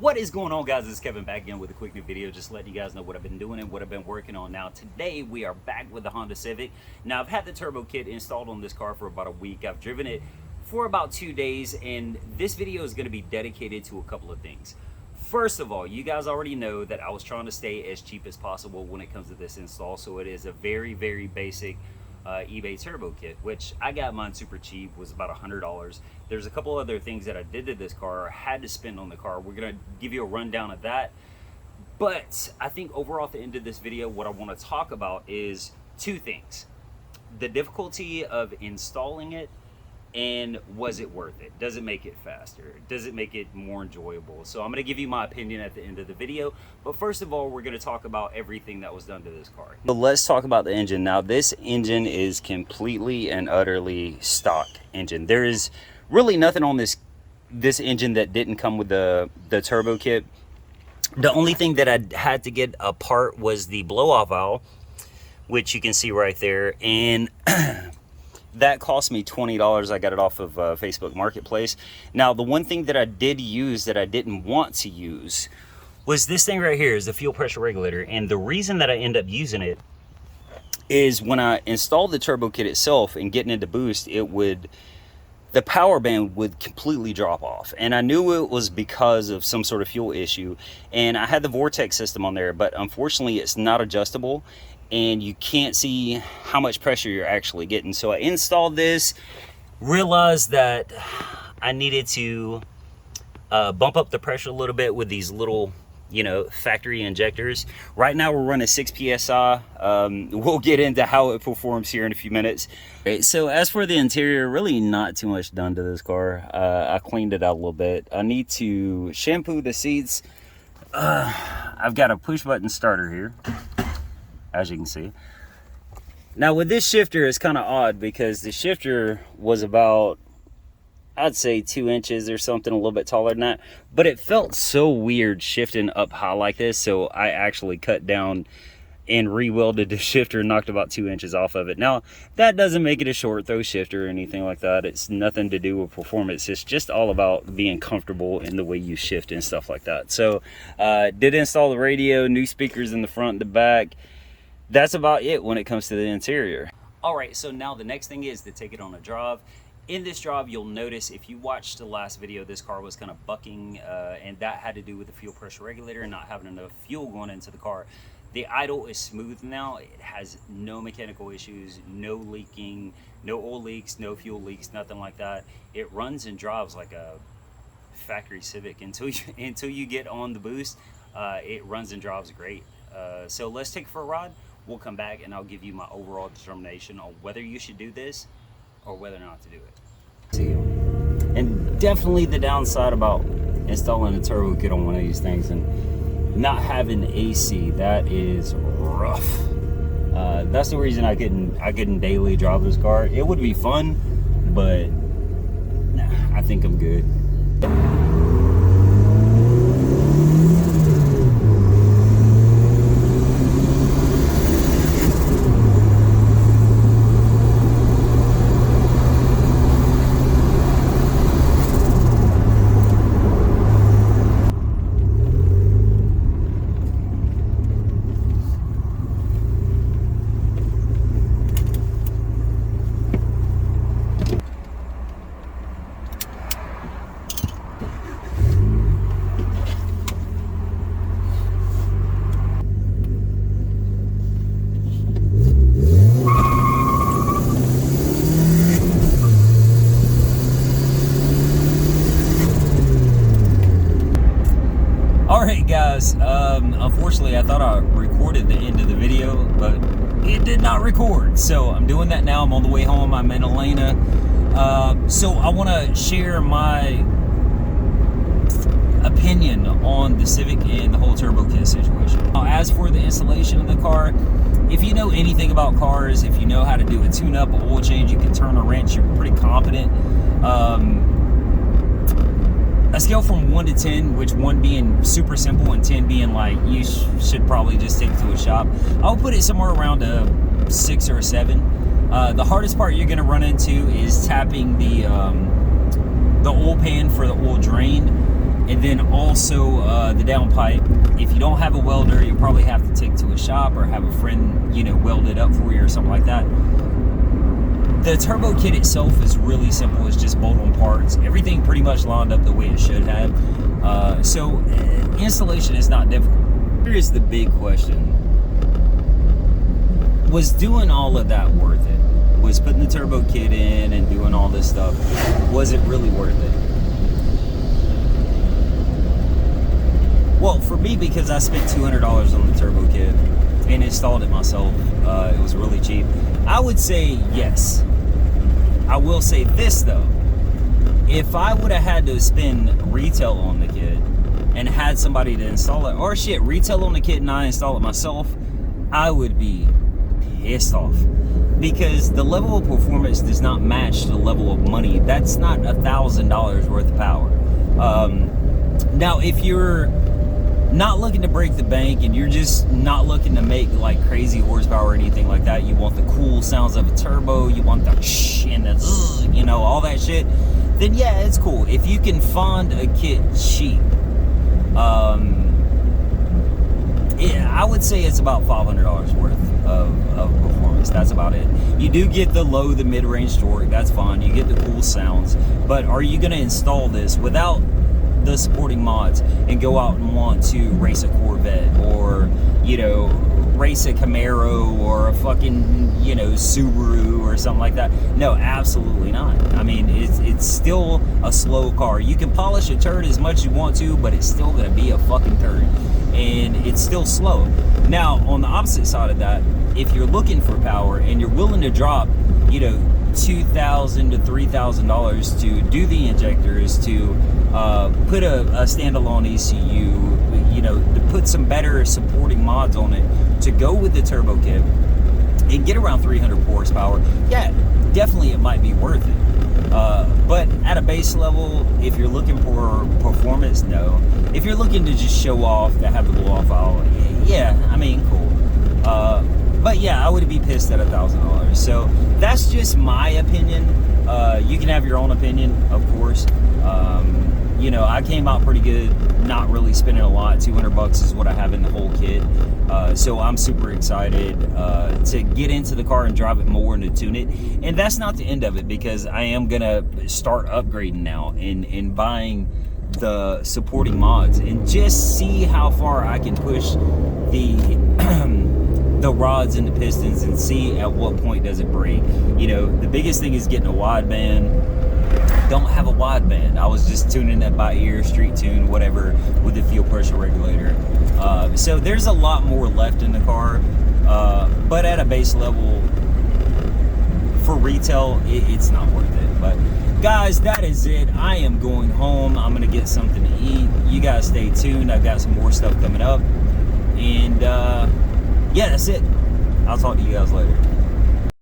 What is going on, guys? It's Kevin back again with a quick new video, just letting you guys know what I've been doing and what I've been working on. Now today we are back with the Honda Civic. Now I've had the turbo kit installed on this car for about a week. I've driven it for about 2 days, and this video is going to be dedicated to a couple of things. First of all, you guys already know that I was trying to stay as cheap as possible when it comes to this install, so it is a very basic eBay turbo kit, which I got mine super cheap, was about $100. There's a couple other things that I did to this car or had to spend on the car. We're gonna give you a rundown of that, but I think overall at the end of this video, what I want to talk about is two things: the difficulty of installing it, and was it worth it? Does it make it faster? Does it make it more enjoyable? So I'm going to give you my opinion at the end of the video, but first of all, we're going to talk about everything that was done to this car. So let's talk about the engine. Now this engine is completely and utterly stock engine. There is really nothing on this engine that didn't come with the turbo kit. The only thing that I had to get apart was the blow-off valve, which you can see right there, and that cost me $20. I got it off of Facebook Marketplace. Now, the one thing that I did use that I didn't want to use was this thing right here, is the fuel pressure regulator. And the reason that I end up using it is when I installed the turbo kit itself and getting into boost, the power band would completely drop off. And I knew it was because of some sort of fuel issue. And I had the Vortex system on there, but unfortunately it's not adjustable, and you can't see how much pressure you're actually getting. So I installed this, realized that I needed to bump up the pressure a little bit with these little, factory injectors. Right now we're running 6 psi. We'll get into how it performs here in a few minutes. Okay, so as for the interior, really not too much done to this car. I cleaned it out a little bit. I need to shampoo the seats. I've got a push button starter here, as you can see. Now with this shifter, it's kind of odd because the shifter was about, I'd say 2 inches or something, a little bit taller than that, but it felt so weird shifting up high like this, so I actually cut down and re-welded the shifter and knocked about 2 inches off of it. Now that doesn't make it a short throw shifter or anything like that. It's nothing to do with performance. It's just all about being comfortable in the way you shift and stuff like that. So did install the radio, new speakers in the front and the back. That's about it when it comes to the interior. All right, so now the next thing is to take it on a drive. In this drive, you'll notice, if you watched the last video, this car was kind of bucking, and that had to do with the fuel pressure regulator and not having enough fuel going into the car. The idle is smooth now. It has no mechanical issues, no leaking, no oil leaks, no fuel leaks, nothing like that. It runs and drives like a factory Civic until you get on the boost. It runs and drives great. So let's take it for a ride. We'll come back and I'll give you my overall determination on whether you should do this or whether not to do it. And definitely the downside about installing a turbo kit on one of these things and not having AC, that is rough. That's the reason I couldn't daily drive this car. It would be fun, but nah, I think I'm good. Alright guys, unfortunately I thought I recorded the end of the video, but it did not record. So I'm doing that now. I'm on the way home. I'm in Atlanta. So I want to share my opinion on the Civic and the whole turbo kit situation. Now, as for the installation of the car, if you know anything about cars, if you know how to do a tune-up, an oil change, you can turn a wrench, you're pretty competent. A scale from 1 to 10, which 1 being super simple and 10 being like you should probably just take it to a shop, I'll put it somewhere around a 6 or a 7. The hardest part you're going to run into is tapping the oil pan for the oil drain. And then also the downpipe. If you don't have a welder, you'll probably have to take to a shop or have a friend, you know, weld it up for you or something like that. The turbo kit itself is really simple. It's just bolt-on parts. Everything pretty much lined up the way it should have. So installation is not difficult. Here's the big question. Was doing all of that worth it? Was putting the turbo kit in and doing all this stuff, was it really worth it? Well, for me, because I spent $200 on the turbo kit and installed it myself, it was really cheap. I would say yes. I will say this though, if I would have had to spend retail on the kit and had somebody to install it, or shit, retail on the kit and I install it myself, I would be pissed off, because the level of performance does not match the level of money. That's not $1,000 worth of power. Now, if you're not looking to break the bank and you're just not looking to make like crazy horsepower or anything like that, you want the cool sounds of a turbo, you want the shh and the zzz, you know, all that shit, then yeah, it's cool. If you can find a kit cheap, yeah, I would say it's about $500 worth of performance. That's about it. You do get the low, the mid-range torque, that's fine. You get the cool sounds, but are you going to install this without the supporting mods and go out and want to race a Corvette, or, you know, race a Camaro or a fucking, you know, Subaru or something like that? No, absolutely not. I mean, it's still a slow car. You can polish a turd as much as you want to, but it's still going to be a fucking turd, and it's still slow. Now, on the opposite side of that, if you're looking for power and you're willing to drop, you know, $2,000 to $3,000 to do the injectors, to put a standalone ECU, you know, to put some better supporting mods on it, to go with the turbo kit and get around 300 horsepower, yeah, definitely it might be worth it. But at a base level, if you're looking for performance, no. If you're looking to just show off, to have the blow off valve, yeah, I mean, cool. But yeah, I would be pissed at $1,000. So that's just my opinion. You can have your own opinion, of course. You know, I came out pretty good, not really spending a lot. $200 is what I have in the whole kit. So I'm super excited to get into the car and drive it more and to tune it. And that's not the end of it, because I am gonna start upgrading now and buying the supporting mods and just see how far I can push the rods and the pistons, and see at what point does it break. You know, the biggest thing is getting a wideband. Don't have a wideband. I was just tuning it by ear, street tune, whatever, with the fuel pressure regulator. So there's a lot more left in the car, but at a base level, for retail, it's not worth it. But guys, that is it. I am going home. I'm gonna get something to eat. You guys stay tuned. I've got some more stuff coming up, and yeah, that's it. I'll talk to you guys later.